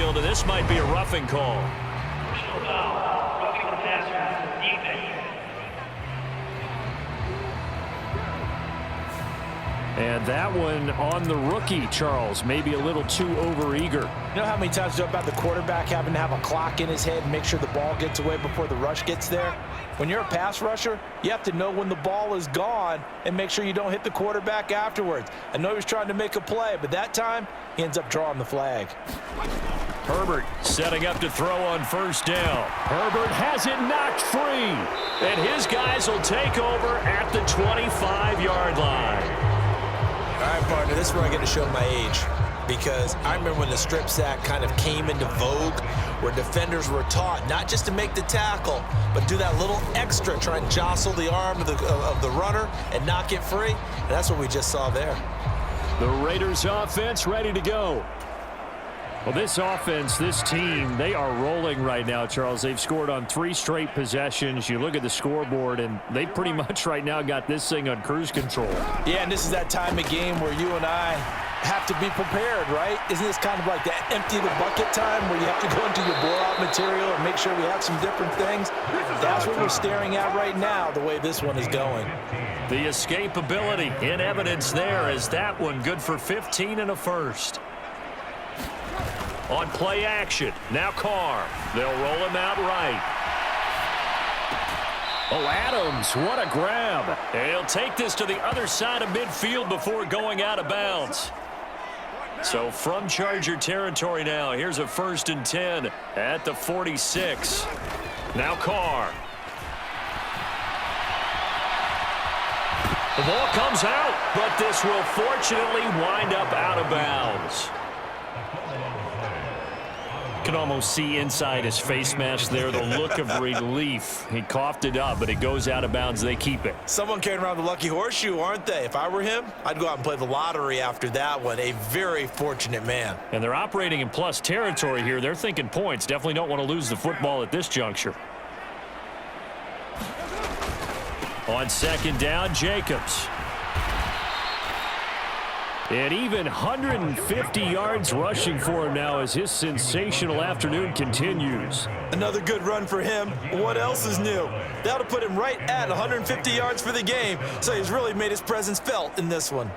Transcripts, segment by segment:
field, and this might be a roughing call. And that one on the rookie, Charles, maybe a little too overeager. You know how many times about the quarterback having to have a clock in his head and make sure the ball gets away before the rush gets there? When you're a pass rusher, you have to know when the ball is gone and make sure you don't hit the quarterback afterwards. I know he was trying to make a play, but that time he ends up drawing the flag. Herbert setting up to throw on first down. Herbert has it knocked free, and his guys will take over at the 25-yard line. All right, partner, this is where I get to show my age, because I remember when the strip sack kind of came into vogue, where defenders were taught not just to make the tackle, but do that little extra, try and jostle the arm of the runner and knock it free. And that's what we just saw there. The Raiders offense ready to go. Well, this offense, this team, they are rolling right now, Charles. They've scored on 3 straight possessions. You look at the scoreboard, and they pretty much right now got this thing on cruise control. Yeah, and this is that time of game where you and I have to be prepared, right? Isn't this kind of like that empty the bucket time where you have to go into your blowout material and make sure we have some different things? That's what we're staring at right now, the way this one is going. The escapability in evidence there is that one good for 15 and a first. On play action, now Carr. They'll roll him out right. Oh, Adams, what a grab. And he'll take this to the other side of midfield before going out of bounds. So from Charger territory now, here's a 1st and 10 at the 46. Now Carr. The ball comes out, but this will fortunately wind up out of bounds. Can almost see inside his face mask there the look of relief. He coughed it up, but it goes out of bounds. They keep it. Someone carrying around the lucky horseshoe, aren't they? If I were him, I'd go out and play the lottery after that one. A very fortunate man. And they're operating in plus territory here. They're thinking points. Definitely don't want to lose the football at this juncture. On 2nd down, Jacobs. And even 150 yards rushing for him now as his sensational afternoon continues. Another good run for him. What else is new? That'll put him right at 150 yards for the game, so he's really made his presence felt in this one.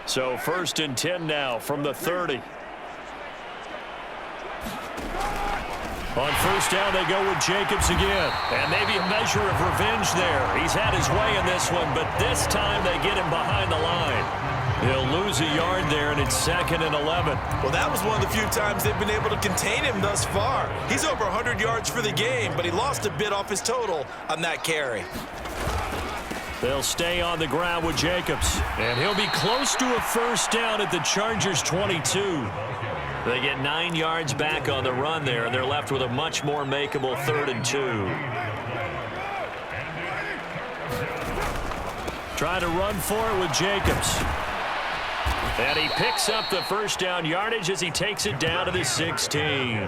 So 1st and 10 now from the 30. On 1st down, they go with Jacobs again. And maybe a measure of revenge there. He's had his way in this one, but this time they get him behind the line. He'll lose a yard there, and it's 2nd and 11. Well, that was one of the few times they've been able to contain him thus far. He's over 100 yards for the game, but he lost a bit off his total on that carry. They'll stay on the ground with Jacobs. And he'll be close to a 1st down at the Chargers' 22. They get 9 yards back on the run there, and they're left with a much more makeable 3rd and 2. Try to run for it with Jacobs. And he picks up the 1st down yardage as he takes it down to the 16.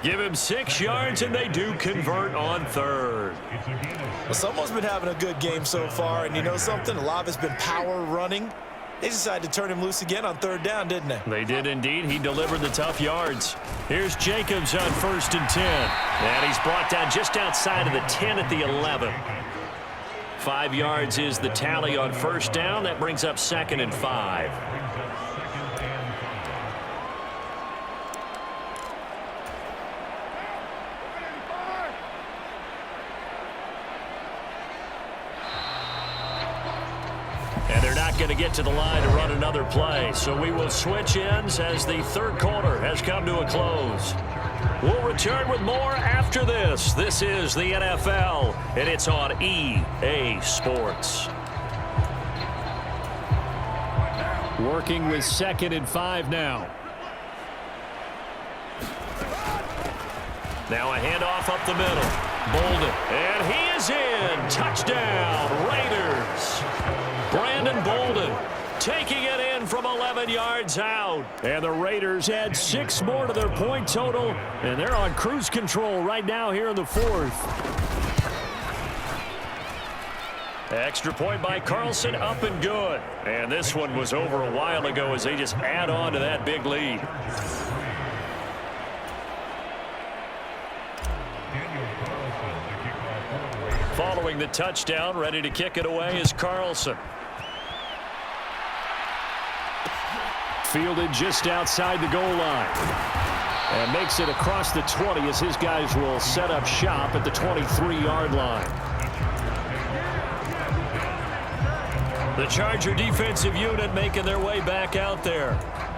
Give him 6 yards, and they do convert on 3rd. Well, someone's been having a good game so far, and you know something? A lot of it's been power running. They decided to turn him loose again on 3rd down, didn't they? They did indeed. He delivered the tough yards. Here's Jacobs on 1st and 10. And he's brought down just outside of the 10 at the 11. 5 yards is the tally on 1st down. That brings up 2nd and 5. And they're not going to get to the line to run another play. So we will switch ends as the 3rd quarter has come to a close. We'll return with more after this. This is the NFL, and it's on EA Sports. Working with 2nd and 5 now. Now a handoff up the middle. Bolden, and he is in. Touchdown, Raiders. Brandon Bolden taking it in from 11 yards out. And the Raiders add 6 more to their point total, and they're on cruise control right now here in the fourth. Extra point by Carlson, up and good. And this one was over a while ago as they just add on to that big lead. Following the touchdown, ready to kick it away is Carlson. Fielded just outside the goal line. And makes it across the 20 as his guys will set up shop at the 23-yard line. The Charger defensive unit making their way back out there.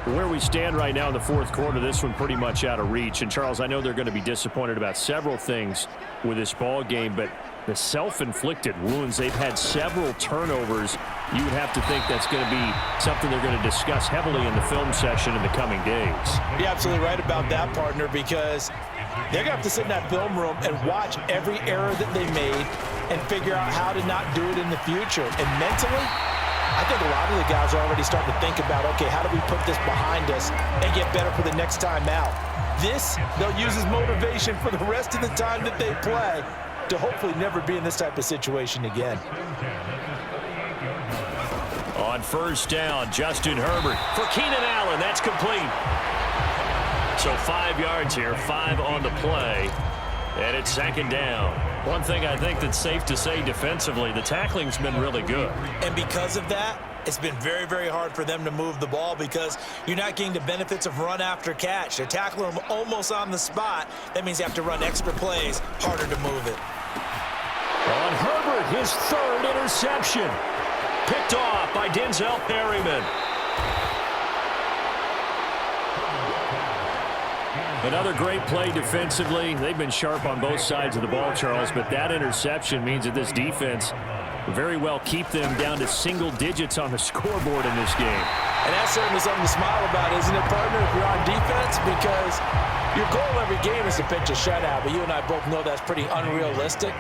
Where we stand right now in the fourth quarter, this one pretty much out of reach. And, Charles, I know they're going to be disappointed about several things with this ball game, but the self-inflicted wounds, they've had several turnovers. You would have to think that's going to be something they're going to discuss heavily in the film session in the coming days. You're absolutely right about that, partner, because they're going to have to sit in that film room and watch every error that they made and figure out how to not do it in the future. And mentally, I think a lot of the guys are already starting to think about, okay, how do we put this behind us and get better for the next time out? This, they'll use as motivation for the rest of the time that they play to hopefully never be in this type of situation again. On first down, Justin Herbert for Keenan Allen. That's complete. So 5 yards here, 5 on the play, and it's second down. One thing I think that's safe to say defensively, the tackling's been really good. And because of that, it's been very, very hard for them to move the ball because you're not getting the benefits of run after catch. They're tackling them almost on the spot. That means you have to run extra plays, harder to move it. On Herbert, his 3rd interception. Picked off by Denzel Perryman. Another great play defensively. They've been sharp on both sides of the ball, Charles, but that interception means that this defense very well keep them down to single digits on the scoreboard in this game. And that's certainly something to smile about, isn't it, partner, if you're on defense? Because your goal every game is to pitch a shutout, but you and I both know that's pretty unrealistic.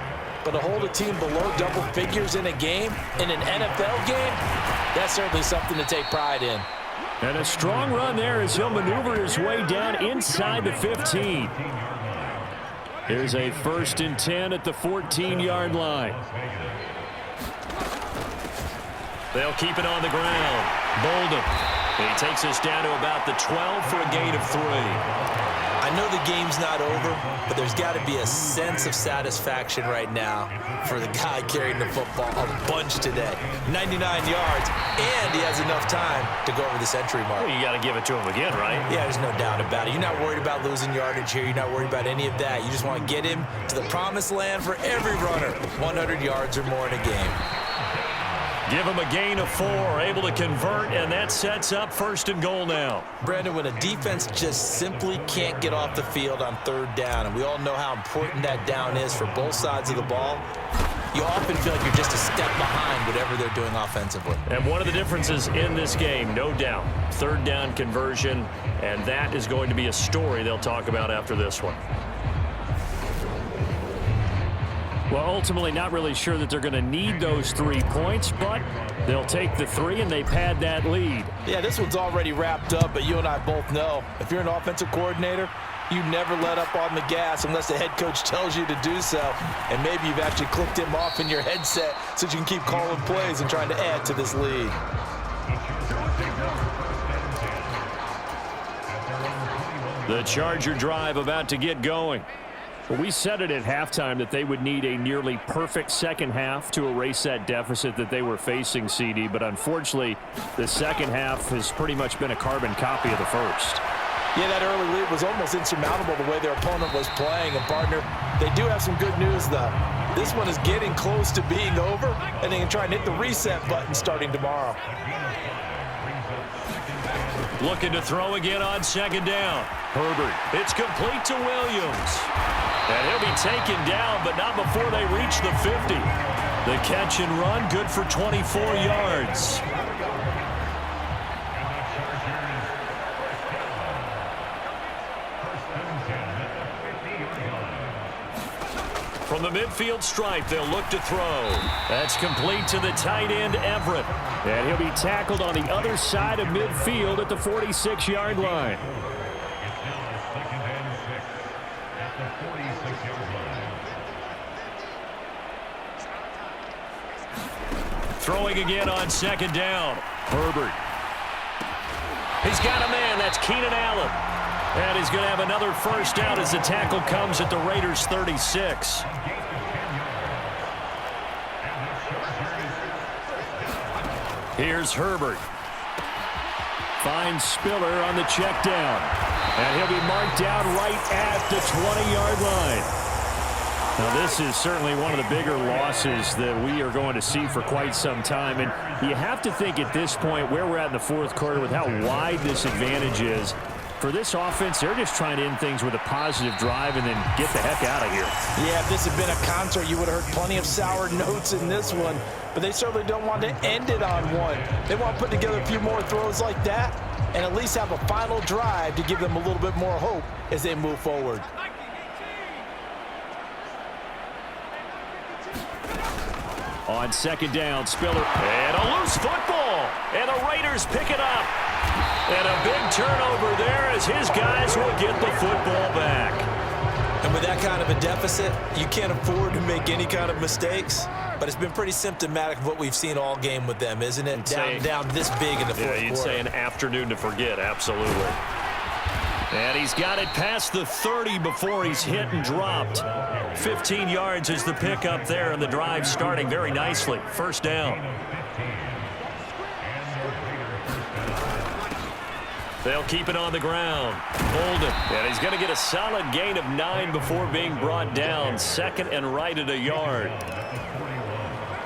But to hold a team below double figures in a game, in an NFL game, that's certainly something to take pride in. And a strong run there as he'll maneuver his way down inside the 15. Here's a 1st and 10 at the 14-yard line. They'll keep it on the ground. Bolden. He takes us down to about the 12 for a gain of 3. I know the game's not over, but there's got to be a sense of satisfaction right now for the guy carrying the football a bunch today. 99 yards, and he has enough time to go over the century mark. Well, you got to give it to him again, right? Yeah, there's no doubt about it. You're not worried about losing yardage here. You're not worried about any of that. You just want to get him to the promised land for every runner, 100 yards or more in a game. Give him a gain of 4, able to convert, and that sets up 1st and goal now. Brandon, when a defense just simply can't get off the field on 3rd down, and we all know how important that down is for both sides of the ball, you often feel like you're just a step behind whatever they're doing offensively. And one of the differences in this game, no doubt, 3rd down conversion, and that is going to be a story they'll talk about after this one. Well, ultimately, not really sure that they're going to need those 3 points, but they'll take the 3 and they pad that lead. Yeah, this one's already wrapped up, but you and I both know if you're an offensive coordinator, you never let up on the gas unless the head coach tells you to do so. And maybe you've actually clicked him off in your headset so you can keep calling plays and trying to add to this lead. The Charger drive about to get going. Well, we said it at halftime that they would need a nearly perfect second half to erase that deficit that they were facing, CD. But unfortunately, the second half has pretty much been a carbon copy of the first. Yeah, that early lead was almost insurmountable the way their opponent was playing. And, partner, they do have some good news, though. This one is getting close to being over, and they can try and hit the reset button starting tomorrow. Looking to throw again on 2nd down. Herbert. It's complete to Williams. And he'll be taken down, but not before they reach the 50. The catch and run, good for 24 yards. From the midfield stripe, they'll look to throw. That's complete to the tight end, Everett. And he'll be tackled on the other side of midfield at the 46-yard line. Throwing again on second down. Herbert. He's got a man. That's Keenan Allen. And he's going to have another first down as the tackle comes at the Raiders' 36. Here's Herbert. Finds Spiller on the check down. And he'll be marked down right at the 20-yard line. Now, this is certainly one of the bigger losses that we are going to see for quite some time. And you have to think at this point where we're at in the fourth quarter with how wide this advantage is. For this offense, they're just trying to end things with a positive drive and then get the heck out of here. Yeah, if this had been a concert, you would have heard plenty of sour notes in this one. But they certainly don't want to end it on one. They want to put together a few more throws like that and at least have a final drive to give them a little bit more hope as they move forward. On second down, Spiller. And a loose football. And the Raiders pick it up. And a big turnover there as his guys will get the football back. And with that kind of a deficit, you can't afford to make any kind of mistakes. But it's been pretty symptomatic of what we've seen all game with them, isn't it? Down this big in the fourth quarter. Yeah, you'd say an afternoon to forget, absolutely. And he's got it past the 30 before he's hit and dropped. 15 yards is the pickup there, and the drive starting very nicely. First down. They'll keep it on the ground. Bolden. And he's going to get a solid gain of 9 before being brought down. Second and right at a yard.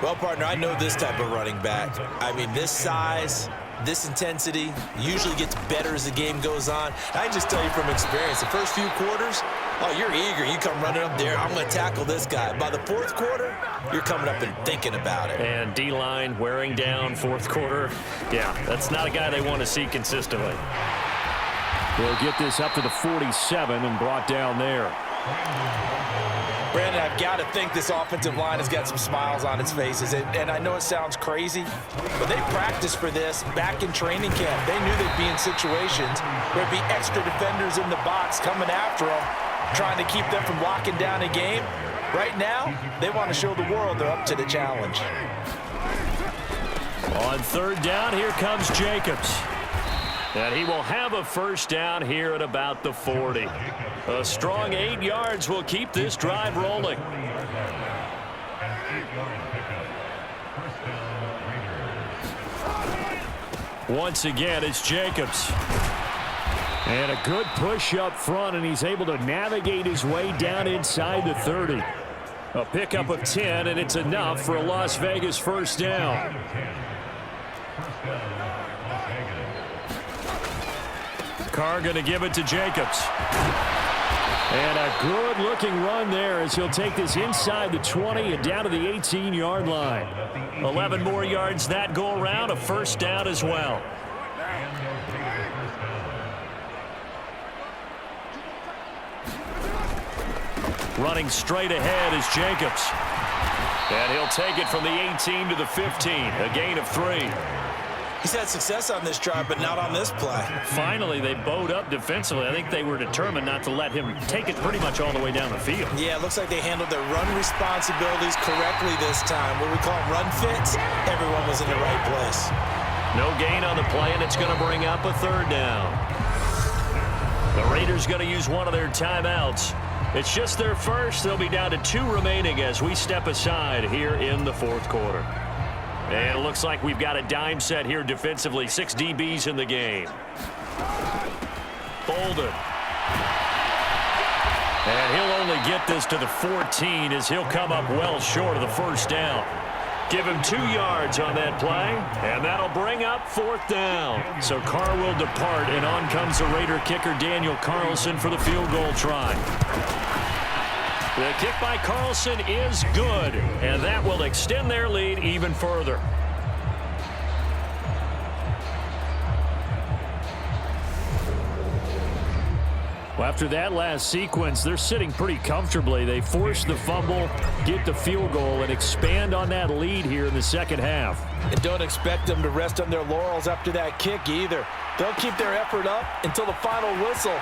Well, partner, I know this type of running back. I mean, this size, this intensity usually gets better as the game goes on. I can just tell you from experience, the first few quarters, oh, you're eager. You come running up there, I'm going to tackle this guy. By the fourth quarter, you're coming up and thinking about it. And D-line wearing down fourth quarter. Yeah, that's not a guy they want to see consistently. They'll get this up to the 47 and brought down there. Brandon, I've got to think this offensive line has got some smiles on its faces. And I know it sounds crazy, but they practiced for this back in training camp. They knew they'd be in situations where there'd be extra defenders in the box coming after them, trying to keep them from locking down a game. Right now, they want to show the world they're up to the challenge. On third down, here comes Jacobs. And he will have a first down here at about the 40. A strong 8 yards will keep this drive rolling. Once again, it's Jacobs. And a good push up front, and he's able to navigate his way down inside the 30. A pickup of 10, and it's enough for a Las Vegas first down. Carr going to give it to Jacobs. And a good-looking run there as he'll take this inside the 20 and down to the 18-yard line. 11 more yards that go around, a first down as well. Running straight ahead is Jacobs. And he'll take it from the 18 to the 15, a gain of 3. He's had success on this drive, but not on this play. Finally, they bowed up defensively. I think they were determined not to let him take it pretty much all the way down the field. Yeah, it looks like they handled their run responsibilities correctly this time. What we call run fits, everyone was in the right place. No gain on the play, and it's going to bring up a third down. The Raiders going to use one of their timeouts. It's just their first. They'll be down to 2 remaining as we step aside here in the fourth quarter. And it looks like we've got a dime set here defensively. 6 DBs in the game. Bolden. And he'll only get this to the 14 as he'll come up well short of the first down. Give him 2 yards on that play, and that'll bring up fourth down. So Carr will depart, and on comes the Raider kicker Daniel Carlson for the field goal try. The kick by Carlson is good, and that will extend their lead even further. Well, after that last sequence, they're sitting pretty comfortably. They force the fumble, get the field goal, and expand on that lead here in the second half. And don't expect them to rest on their laurels after that kick either. They'll keep their effort up until the final whistle.